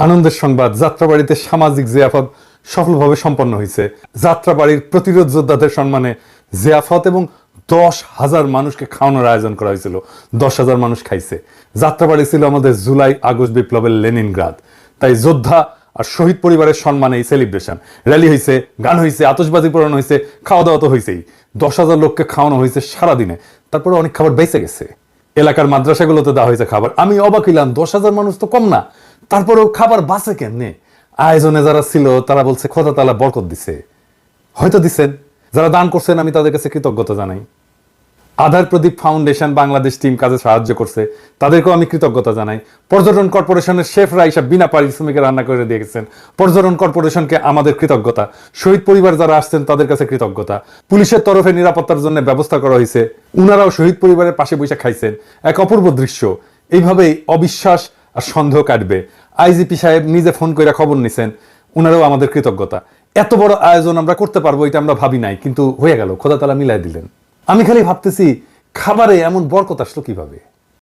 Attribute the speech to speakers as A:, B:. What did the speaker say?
A: আনন্দের সংবাদ, যাত্রাবাড়িতে সামাজিক জিয়াফত সফলভাবে সম্পন্ন হয়েছে। যাত্রাবাড়ির প্রতিরোধ যোদ্ধাদের সম্মানে জিয়াফত এবং 10,000 মানুষকে খাওয়ানোর আয়োজন করা হয়েছিল। 10,000 মানুষ খাইছে। যাত্রাবাড়ি ছিল আমাদের জুলাই আগস্ট বিপ্লবের লেনিনগ্রাদ। তাই যোদ্ধা আর শহীদ পরিবারের সম্মানে এই সেলিব্রেশন। র্যালি হয়েছে, গান হয়েছে, আতশবাজি পোড়ানো হয়েছে, খাওয়া দাওয়া তো হয়েছেই। 10,000 লোককে খাওয়ানো হয়েছে সারাদিনে। তারপরে অনেক খাবার বেঁচে গেছে। এলাকার মাদ্রাসাগুলোতে দেওয়া হয়েছে খাবার। আমি অবাক হইলাম, 10,000 মানুষ তো কম না, তারপরেও খাবার বাঁচে কেমনে? আয়োজনে যারা ছিল তারা বলছে খোদা তাআলা বরকত দিছে। হয়তো দিচ্ছেন। যারা দান করছেন আমি তাদের কাছে কৃতজ্ঞতা জানাই। আধার প্রদীপ ফাউন্ডেশন বাংলাদেশ টিম কাজে সাহায্য করছে, তাদেরকেও আমি কৃতজ্ঞতা জানাই। পর্যটন কর্পোরেশনের শেফরা এসব বিনা পারিশ্রমিকে রান্না করে দিয়ে গেছেন, পর্যটন কর্পোরেশনকে আমাদের কৃতজ্ঞতা। শহীদ পরিবার যারা আসছেন তাদের কাছে কৃতজ্ঞতা। পুলিশের তরফে নিরাপত্তার জন্য ব্যবস্থা করা হয়েছে, উনারাও শহীদ পরিবারের পাশে বসে খাইছেন। এক অপূর্ব দৃশ্য। এইভাবেই অবিশ্বাস আর সন্দেহ কাটবে। আইজিপি সাহেব নিজে ফোন করে খবর নিছেন, উনারাও আমাদের কৃতজ্ঞতা। এত বড় আয়োজন আমরা করতে পারবো এটা আমরা ভাবি নাই, কিন্তু হয়ে গেল, খোদা তাআলা মিলাই দিলেন। আমি খালি ভাবতেছি খাবারে এমন বরকত আসলো কিভাবে।